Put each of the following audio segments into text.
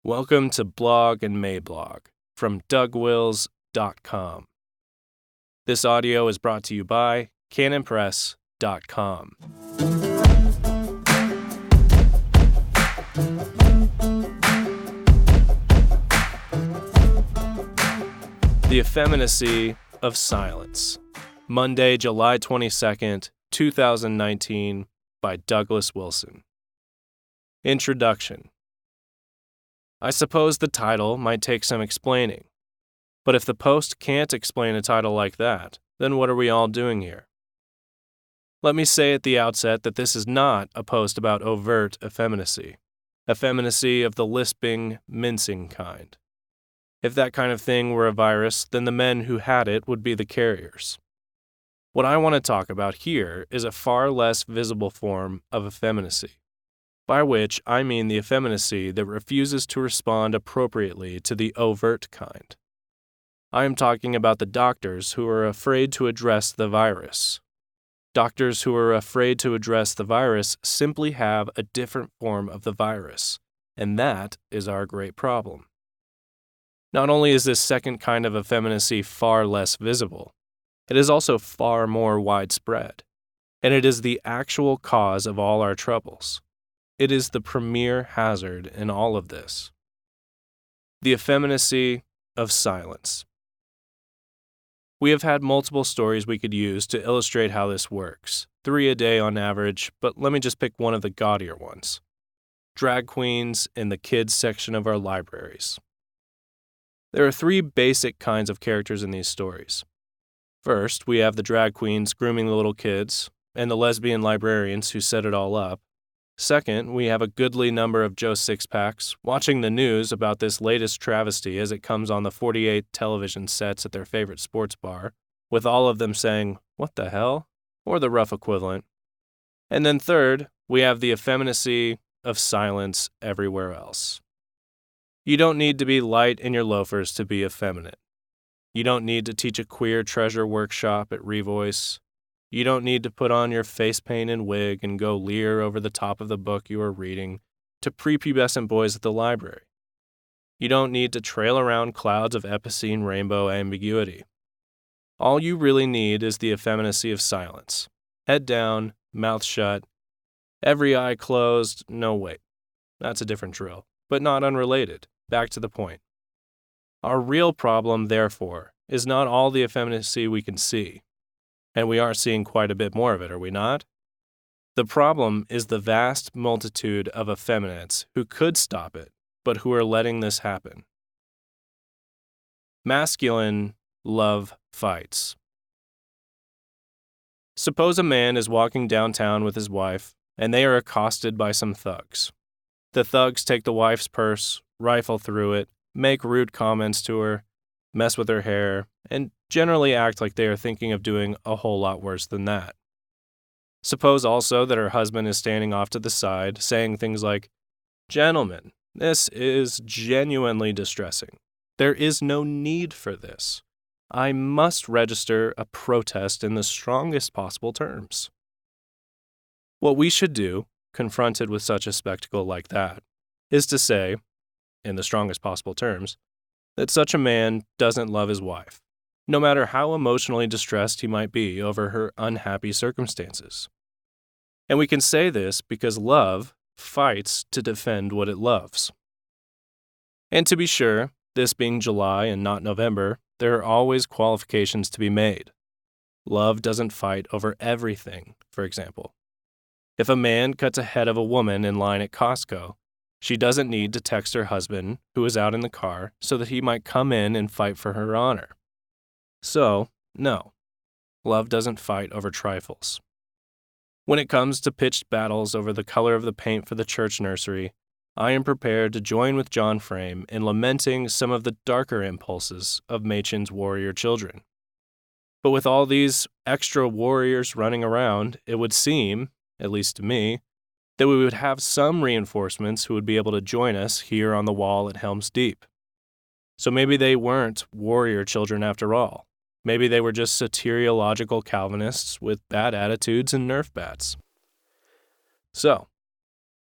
Welcome to Blog and Mablog from DougWills.com. This audio is brought to you by CanonPress.com. The Effeminacy of Silence, Monday, July 22nd, 2019, by Douglas Wilson. Introduction. I suppose the title might take some explaining. But if the Post can't explain a title like that, then what are we all doing here? Let me say at the outset that this is not a post about overt effeminacy of the lisping, mincing kind. If that kind of thing were a virus, then the men who had it would be the carriers. What I want to talk about here is a far less visible form of effeminacy, by which I mean the effeminacy that refuses to respond appropriately to the overt kind. I am talking about the doctors who are afraid to address the virus. Doctors who are afraid to address the virus simply have a different form of the virus, and that is our great problem. Not only is this second kind of effeminacy far less visible, it is also far more widespread, and it is the actual cause of all our troubles. It is the premier hazard in all of this. The Effeminacy of Silence. We have had multiple stories we could use to illustrate how this works, 3 a day on average, but let me just pick one of the gaudier ones. Drag queens in the kids section of our libraries. There are 3 basic kinds of characters in these stories. First, we have the drag queens grooming the little kids, and the lesbian librarians who set it all up. Second, we have a goodly number of Joe Sixpacks watching the news about this latest travesty as it comes on the 48 television sets at their favorite sports bar, with all of them saying, "What the hell?" or the rough equivalent. And then third, we have the effeminacy of silence everywhere else. You don't need to be light in your loafers to be effeminate. You don't need to teach a queer treasure workshop at Revoice. You don't need to put on your face paint and wig and go leer over the top of the book you are reading to prepubescent boys at the library. You don't need to trail around clouds of epicene rainbow ambiguity. All you really need is the effeminacy of silence. Head down, mouth shut, every eye closed. No, wait. That's a different drill, but not unrelated. Back to the point. Our real problem, therefore, is not all the effeminacy we can see. And we are seeing quite a bit more of it, are we not? The problem is the vast multitude of effeminates who could stop it, but who are letting this happen. Masculine love fights. Suppose a man is walking downtown with his wife, and they are accosted by some thugs. The thugs take the wife's purse, rifle through it, make rude comments to her, mess with her hair, and generally act like they are thinking of doing a whole lot worse than that. Suppose also that her husband is standing off to the side, saying things like, "Gentlemen, this is genuinely distressing. There is no need for this. I must register a protest in the strongest possible terms." What we should do, confronted with such a spectacle like that, is to say, in the strongest possible terms, that such a man doesn't love his wife, no matter how emotionally distressed he might be over her unhappy circumstances. And we can say this because love fights to defend what it loves. And to be sure, this being July and not November, there are always qualifications to be made. Love doesn't fight over everything, for example. If a man cuts ahead of a woman in line at Costco, she doesn't need to text her husband, who is out in the car, so that he might come in and fight for her honor. So, no, love doesn't fight over trifles. When it comes to pitched battles over the color of the paint for the church nursery, I am prepared to join with John Frame in lamenting some of the darker impulses of Machen's warrior children. But with all these extra warriors running around, it would seem, at least to me, that we would have some reinforcements who would be able to join us here on the wall at Helm's Deep. So maybe they weren't warrior children after all. Maybe they were just soteriological Calvinists with bad attitudes and Nerf bats. So,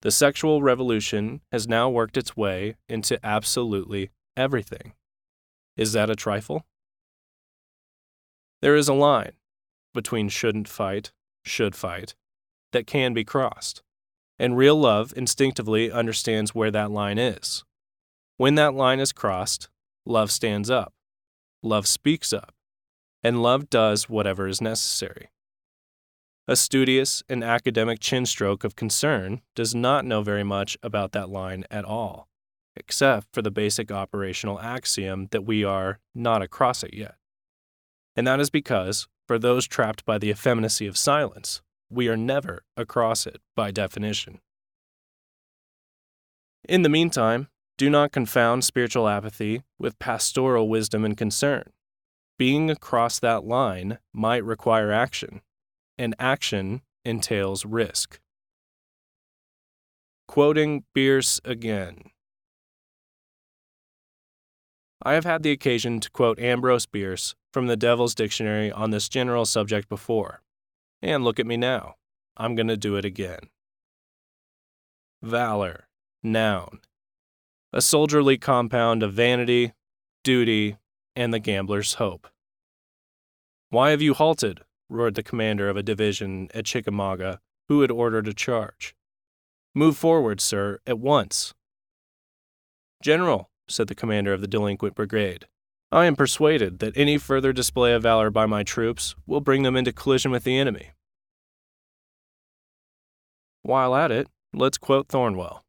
The sexual revolution has now worked its way into absolutely everything. Is that a trifle? There is a line between shouldn't fight, should fight, that can be crossed, and real love instinctively understands where that line is. When that line is crossed, love stands up, love speaks up, and love does whatever is necessary. A studious and academic chin stroke of concern does not know very much about that line at all, except for the basic operational axiom that we are not across it yet. And that is because, for those trapped by the effeminacy of silence, we are never across it by definition. In the meantime, do not confound spiritual apathy with pastoral wisdom and concern. Being across that line might require action, and action entails risk. Quoting Bierce again. I have had the occasion to quote Ambrose Bierce from the Devil's Dictionary on this general subject before, and look at me now. I'm going to do it again. Valor, noun. A soldierly compound of vanity, duty, and the gambler's hope. Why have you halted? Roared the commander of a division at Chickamauga, who had ordered a charge. Move forward, sir, at once. General, said the commander of the delinquent brigade, I am persuaded that any further display of valor by my troops will bring them into collision with the enemy. While at it, let's quote Thornwell.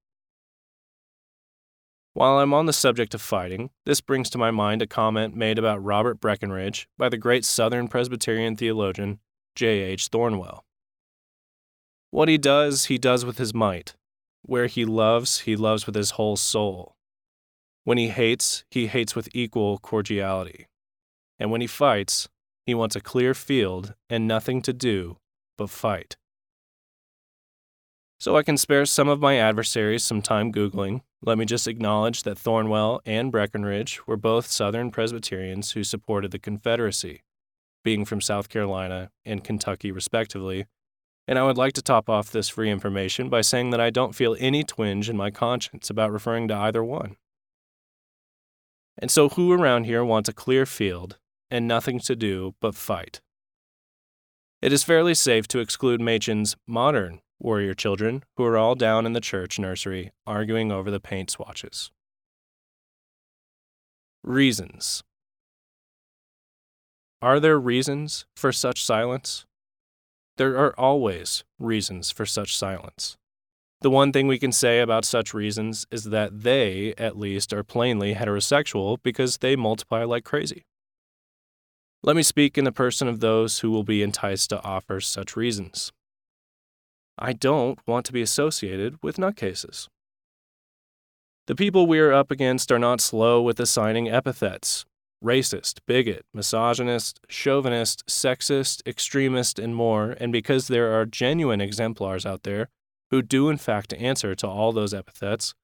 While I'm on the subject of fighting, this brings to my mind a comment made about Robert Breckinridge by the great Southern Presbyterian theologian J.H. Thornwell. What he does with his might. Where he loves with his whole soul. When he hates with equal cordiality. And when he fights, he wants a clear field and nothing to do but fight. So I can spare some of my adversaries some time Googling. Let me just acknowledge that Thornwell and Breckinridge were both Southern Presbyterians who supported the Confederacy, being from South Carolina and Kentucky respectively, and I would like to top off this free information by saying that I don't feel any twinge in my conscience about referring to either one. And so who around here wants a clear field and nothing to do but fight? It is fairly safe to exclude Machen's modern warrior children, who are all down in the church nursery arguing over the paint swatches. Reasons. Are there reasons for such silence? There are always reasons for such silence. The one thing we can say about such reasons is that they, at least, are plainly heterosexual because they multiply like crazy. Let me speak in the person of those who will be enticed to offer such reasons. I don't want to be associated with nutcases. The people we are up against are not slow with assigning epithets: racist, bigot, misogynist, chauvinist, sexist, extremist, and more, and because there are genuine exemplars out there who do in fact answer to all those epithets,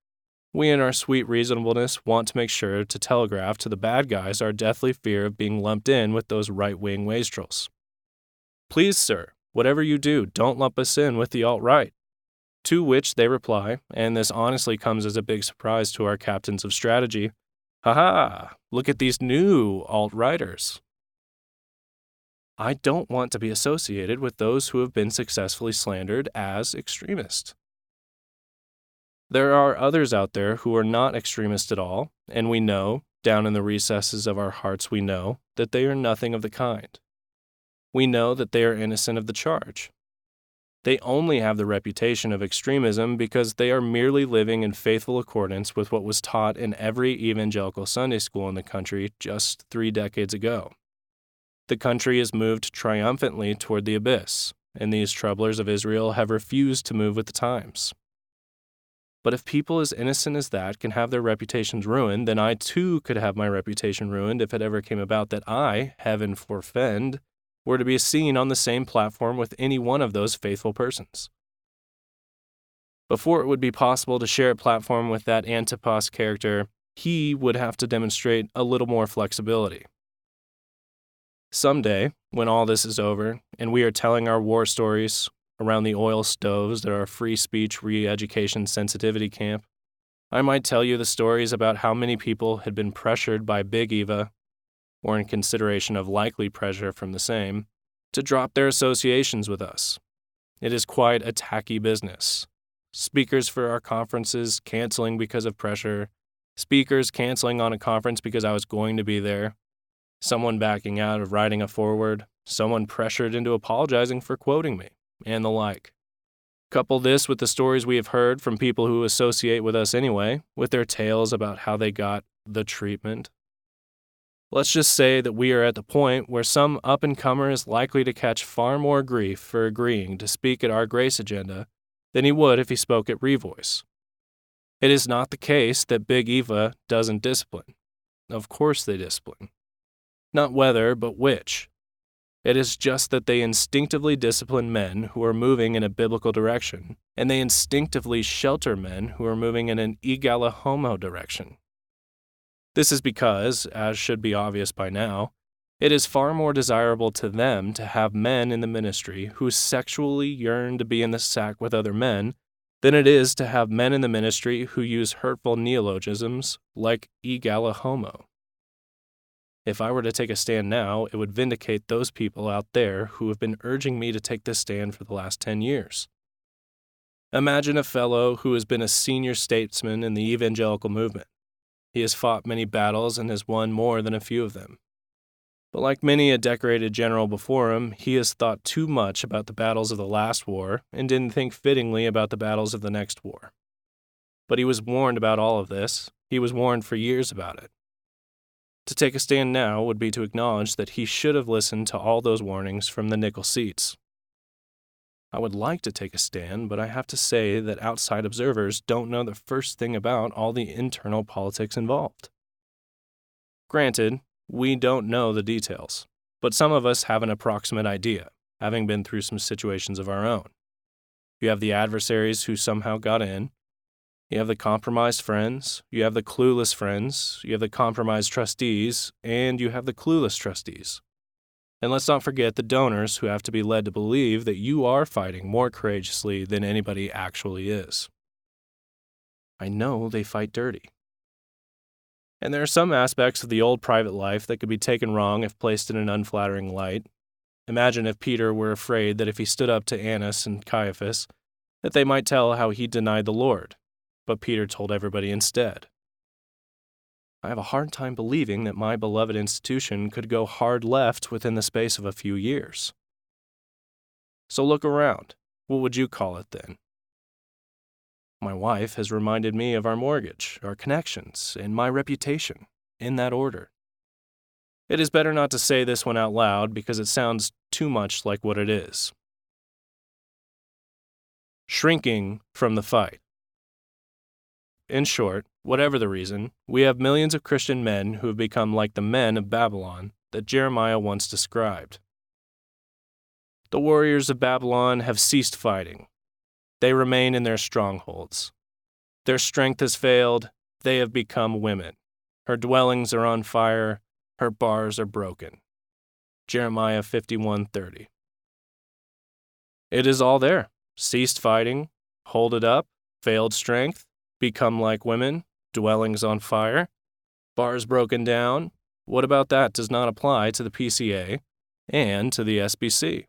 we in our sweet reasonableness want to make sure to telegraph to the bad guys our deathly fear of being lumped in with those right-wing wastrels. Please, sir, whatever you do, don't lump us in with the alt-right. To which they reply, and this honestly comes as a big surprise to our captains of strategy, ha, look at these new alt-righters. I don't want to be associated with those who have been successfully slandered as extremist. There are others out there who are not extremist at all, and we know, down in the recesses of our hearts we know, that they are nothing of the kind. We know that they are innocent of the charge. They only have the reputation of extremism because they are merely living in faithful accordance with what was taught in every evangelical Sunday school in the country just 3 decades ago. The country has moved triumphantly toward the abyss, and these troublers of Israel have refused to move with the times. But if people as innocent as that can have their reputations ruined, then I too could have my reputation ruined if it ever came about that I, heaven forfend, were to be seen on the same platform with any one of those faithful persons. Before it would be possible to share a platform with that Antipas character, he would have to demonstrate a little more flexibility. Someday, when all this is over, and we are telling our war stories, around the oil stoves at our free speech re-education sensitivity camp. I might tell you the stories about how many people had been pressured by Big Eva, or in consideration of likely pressure from the same, to drop their associations with us. It is quite a tacky business. Speakers for our conferences canceling because of pressure, speakers canceling on a conference because I was going to be there, someone backing out of writing a foreword, someone pressured into apologizing for quoting me, and the like. Couple this with the stories we have heard from people who associate with us anyway, with their tales about how they got the treatment. Let's just say that we are at the point where some up-and-comer is likely to catch far more grief for agreeing to speak at our Grace agenda than he would if he spoke at Revoice. It is not the case that Big Eva doesn't discipline. Of course they discipline. Not whether, but which. It is just that they instinctively discipline men who are moving in a biblical direction, and they instinctively shelter men who are moving in an egala homo direction. This is because, as should be obvious by now, it is far more desirable to them to have men in the ministry who sexually yearn to be in the sack with other men than it is to have men in the ministry who use hurtful neologisms like egala homo. If I were to take a stand now, it would vindicate those people out there who have been urging me to take this stand for the last 10 years. Imagine a fellow who has been a senior statesman in the evangelical movement. He has fought many battles and has won more than a few of them. But like many a decorated general before him, he has thought too much about the battles of the last war and didn't think fittingly about the battles of the next war. But he was warned about all of this. He was warned for years about it. To take a stand now would be to acknowledge that he should have listened to all those warnings from the nickel seats. I would like to take a stand, but I have to say that outside observers don't know the first thing about all the internal politics involved. Granted, we don't know the details, but some of us have an approximate idea, having been through some situations of our own. You have the adversaries who somehow got in. You have the compromised friends, you have the clueless friends, you have the compromised trustees, and you have the clueless trustees. And let's not forget the donors who have to be led to believe that you are fighting more courageously than anybody actually is. I know they fight dirty. And there are some aspects of the old private life that could be taken wrong if placed in an unflattering light. Imagine if Peter were afraid that if he stood up to Annas and Caiaphas, that they might tell how he denied the Lord, but Peter told everybody instead. I have a hard time believing that my beloved institution could go hard left within the space of a few years. So look around. What would you call it then? My wife has reminded me of our mortgage, our connections, and my reputation, in that order. It is better not to say this one out loud because it sounds too much like what it is. Shrinking from the fight. In short, whatever the reason, we have millions of Christian men who have become like the men of Babylon that Jeremiah once described. The warriors of Babylon have ceased fighting. They remain in their strongholds. Their strength has failed. They have become women. Her dwellings are on fire. Her bars are broken. Jeremiah 51:30. It is all there. Ceased fighting, hold it up, failed strength, become like women, dwellings on fire, bars broken down. What about that does not apply to the PCA and to the SBC?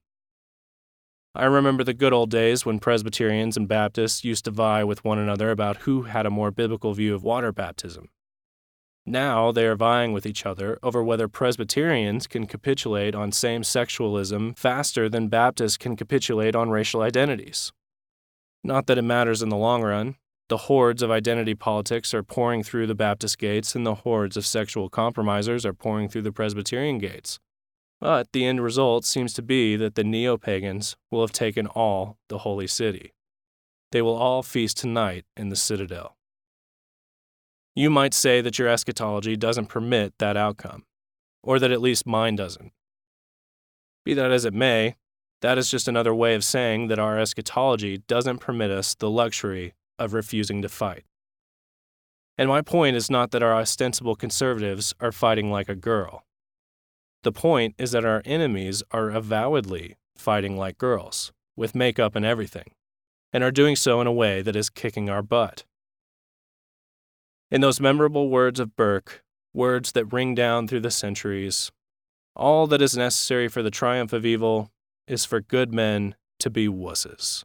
I remember the good old days when Presbyterians and Baptists used to vie with one another about who had a more biblical view of water baptism. Now they are vying with each other over whether Presbyterians can capitulate on same-sexualism faster than Baptists can capitulate on racial identities. Not that it matters in the long run. The hordes of identity politics are pouring through the Baptist gates, and the hordes of sexual compromisers are pouring through the Presbyterian gates. But the end result seems to be that the neo-pagans will have taken all the holy city. They will all feast tonight in the citadel. You might say that your eschatology doesn't permit that outcome, or that at least mine doesn't. Be that as it may, that is just another way of saying that our eschatology doesn't permit us the luxury of refusing to fight. And my point is not that our ostensible conservatives are fighting like a girl. The point is that our enemies are avowedly fighting like girls, with makeup and everything, and are doing so in a way that is kicking our butt. In those memorable words of Burke, words that ring down through the centuries, all that is necessary for the triumph of evil is for good men to be wusses.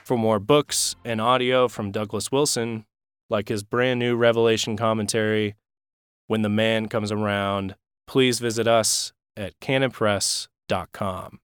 For more books and audio from Douglas Wilson, like his brand new Revelation commentary, When the Man Comes Around, please visit us at canonpress.com.